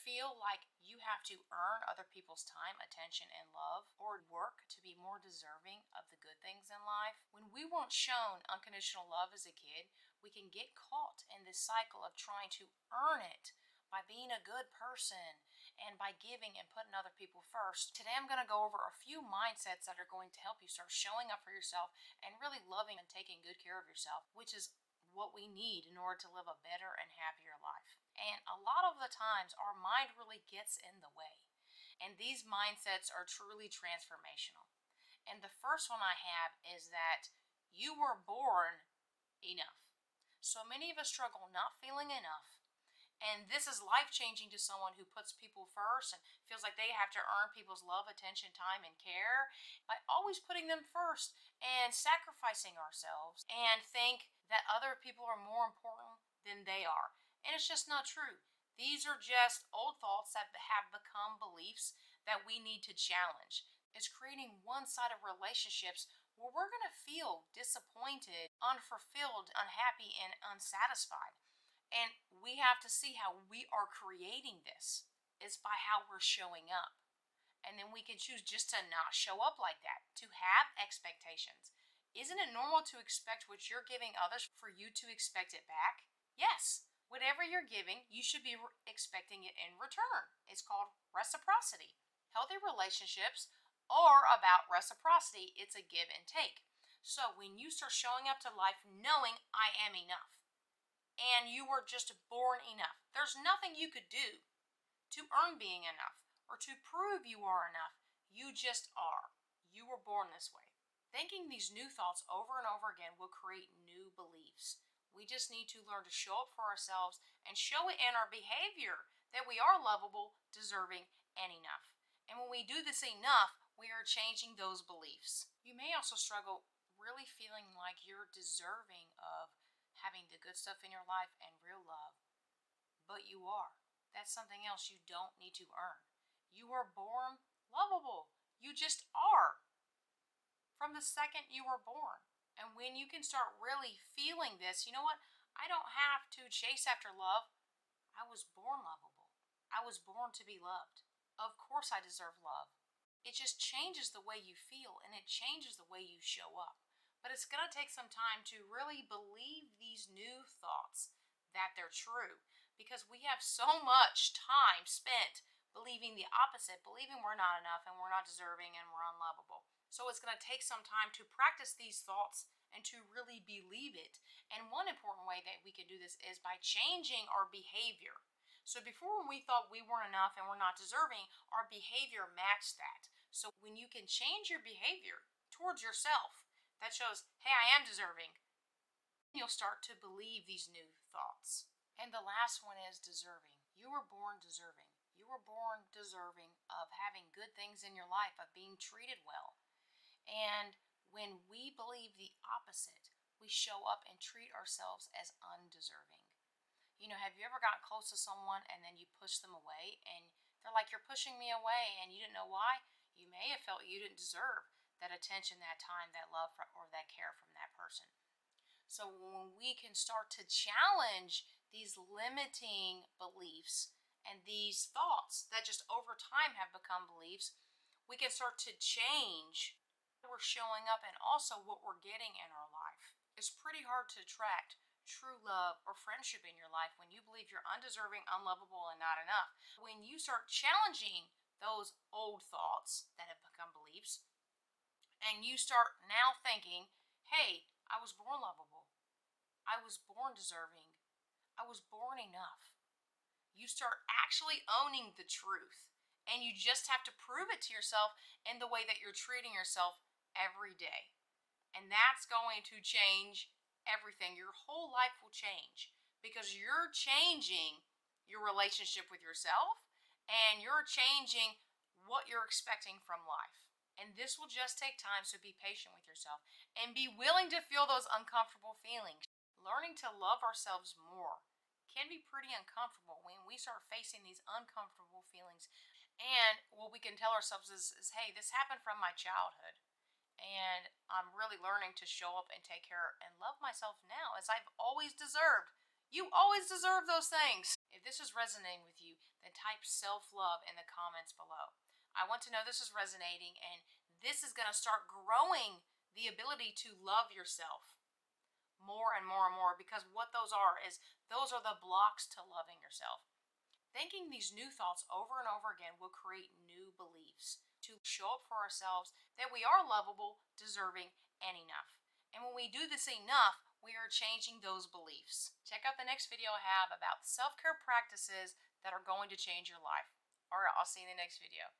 feel like you have to earn other people's time, attention, and love, or work to be more deserving of the good things in life? When we weren't shown unconditional love as a kid, we can get caught in this cycle of trying to earn it by being a good person and by giving and putting other people first. Today I'm going to go over a few mindsets that are going to help you start showing up for yourself and really loving and taking good care of yourself, which is what we need in order to live a better and happier life. And a lot of the times our mind really gets in the way. And these mindsets are truly transformational. And the first one I have is that you were born enough. So many of us struggle not feeling enough. And this is life-changing to someone who puts people first and feels like they have to earn people's love, attention, time, and care by always putting them first and sacrificing ourselves and think that other people are more important than they are. And it's just not true. These are just old thoughts that have become beliefs that we need to challenge. It's creating one-sided relationships where we're going to feel disappointed, unfulfilled, unhappy, and unsatisfied. And we have to see how we are creating this. It's by how we're showing up. And then we can choose just to not show up like that, to have expectations. Isn't it normal to expect what you're giving others for you to expect it back? Yes. Whatever you're giving, you should be expecting it in return. It's called reciprocity. Healthy relationships are about reciprocity. It's a give and take. So when you start showing up to life knowing I am enough, and you were just born enough. There's nothing you could do to earn being enough or to prove you are enough. You just are. You were born this way. Thinking these new thoughts over and over again will create new beliefs. We just need to learn to show up for ourselves and show it in our behavior that we are lovable, deserving, and enough. And when we do this enough, we are changing those beliefs. You may also struggle really feeling like you're deserving of having the good stuff in your life and real love, but you are. That's something else you don't need to earn. You were born lovable. You just are. From the second you were born. And when you can start really feeling this, you know what? I don't have to chase after love. I was born lovable. I was born to be loved. Of course I deserve love. It just changes the way you feel and it changes the way you show up. But it's going to take some time to really believe these new thoughts that they're true, because we have so much time spent believing the opposite, believing we're not enough and we're not deserving and we're unlovable. So it's going to take some time to practice these thoughts and to really believe it. And one important way that we can do this is by changing our behavior. So before, when we thought we weren't enough and we're not deserving, our behavior matched that. So when you can change your behavior towards yourself, that shows, hey, I am deserving, you'll start to believe these new thoughts. And the last one is deserving. You were born deserving. You were born deserving of having good things in your life, of being treated well. And when we believe the opposite, we show up and treat ourselves as undeserving. You know, have you ever gotten close to someone and then you push them away and they're like, you're pushing me away, and you didn't know why? You may have felt you didn't deserve that attention, that time, that love, or that care from that person. So when we can start to challenge these limiting beliefs and these thoughts that just over time have become beliefs, we can start to change how we're showing up and also what we're getting in our life. It's pretty hard to attract true love or friendship in your life when you believe you're undeserving, unlovable, and not enough. When you start challenging those old thoughts that have become beliefs, and you start now thinking, hey, I was born lovable. I was born deserving. I was born enough. You start actually owning the truth. And you just have to prove it to yourself in the way that you're treating yourself every day. And that's going to change everything. Your whole life will change because you're changing your relationship with yourself and you're changing what you're expecting from life. And this will just take time, so be patient with yourself and be willing to feel those uncomfortable feelings. Learning to love ourselves more can be pretty uncomfortable when we start facing these uncomfortable feelings. And what we can tell ourselves is hey, this happened from my childhood. And I'm really learning to show up and take care and love myself now as I've always deserved. You always deserve those things. If this is resonating with you, then type self-love in the comments below. I want to know this is resonating, and this is going to start growing the ability to love yourself more and more and more, because what those are is those are the blocks to loving yourself. Thinking these new thoughts over and over again will create new beliefs to show up for ourselves that we are lovable, deserving, and enough. And when we do this enough, we are changing those beliefs. Check out the next video I have about self-care practices that are going to change your life. All right, I'll see you in the next video.